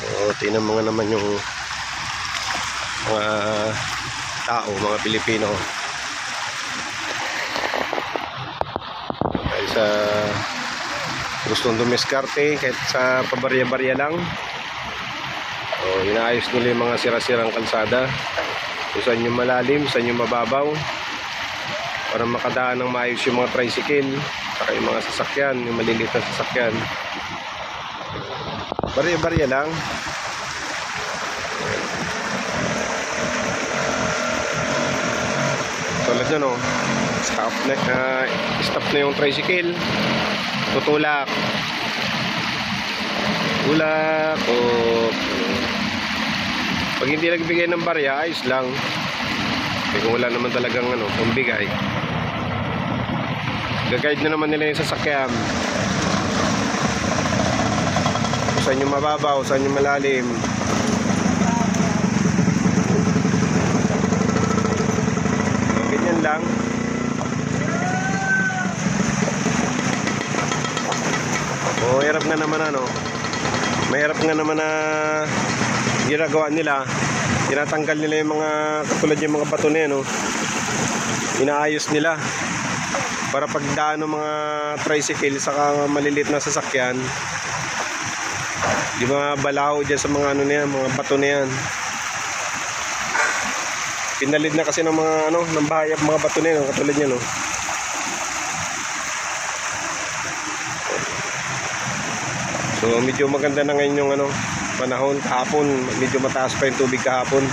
So, tingnan mo nga naman yung mga tao, mga Pilipino. Dahil sa gustong dumiskarte kahit sa pabarya-barya lang. So, inaayos nila yung mga sira-sirang kalsada. Kung saan yung malalim, saan yung mababaw. Para makadaan ng maayos yung mga tricycle, saka yung mga sasakyan, yung maliliit na sasakyan. Barya-barya lang. Tulad na no, stop na yung tricycle. Tutulak. Tulak. O pag hindi nagbigay ng barya, ayos lang. Kung wala naman talagang pambigay, gagayad na naman nila yung sasakyan. Saan yung mababaw, saan yung malalim. Ganyan lang. Mahirap nga naman mahirap nga naman na ginagawa nila. Tinatanggal nila yung mga katulad yung mga bato na yan, inaayos nila para pagdaan ng mga tricycle saka maliliit na sasakyan, di ba balaho dyan sa mga na yan, mga bato na yan. Pinalid na kasi ng mga ng bahayap mga bato na yan, katulad yan, So medyo maganda na ngayon yung panahon. Kahapon medyo mataas pa yung tubig kahapon.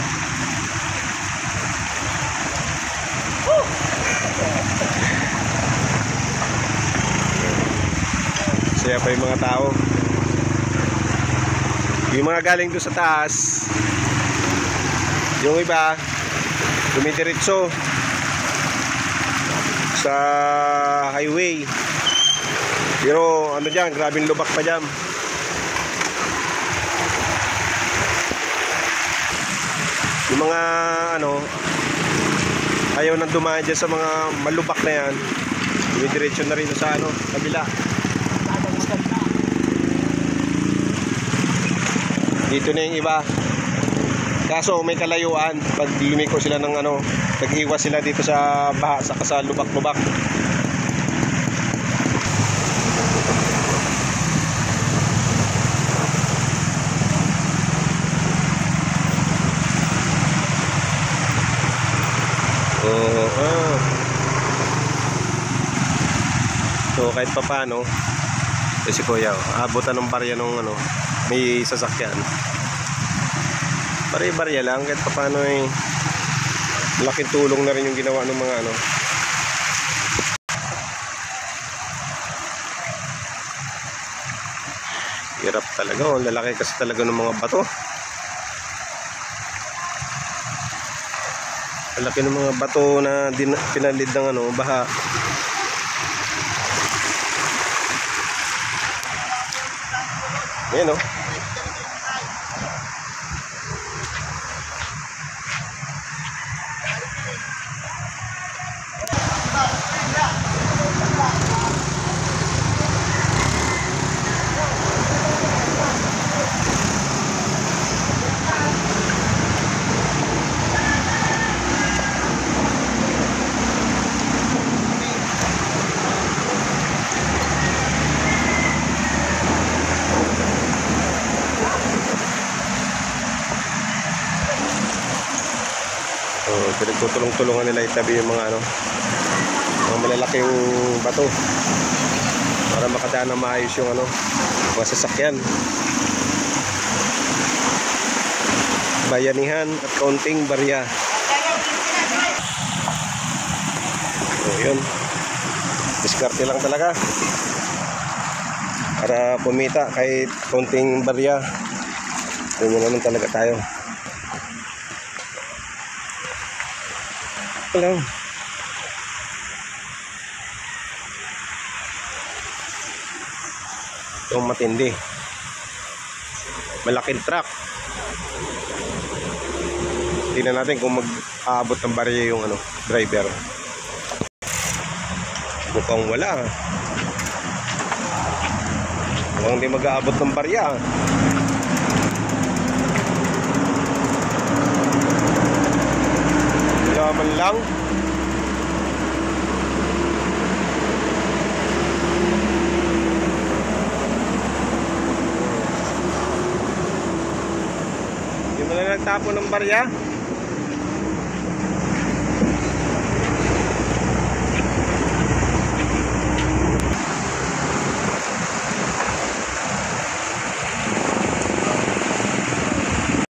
Saya pa yung mga tao. Yung mga galing doon sa taas, yung iba dumidiretso sa highway. Pero dyan, grabing lubak pa dyan. Yung mga ayaw nang dumaan dyan sa mga malubak na yan, dumidiretso na rin sa kabila. Dito na yung iba. Kaso may kalayuan. Pag lumiko sila ng nag-iwas sila dito sa baha, saka sa lubak-lubak. So kahit pa paano, si Kuya abutan ng barya nung may sasakyan. Barya-barya lang, kahit pa paano laking tulong na rin yung ginawa ng mga hirap talaga. Ang lalaki kasi talaga ng mga bato. Laki ng mga bato na pinalid ng baha. Ayan pinagtutulong-tulungan nila itabi yung mga mga malalaking bato para makadaan na maayos yung mga sasakyan. Bayanihan at kaunting barya. So yun, diskarte lang talaga para pumita kahit kaunting barya. Yun naman talaga tayo. Lang. Yung matindi, malaking truck. Tingnan natin kung mag-aabot ng barya yung driver. Mukhang wala. Mukhang hindi mag-aabot ng barya. lang. Hindi mo na nagtapon ng barya.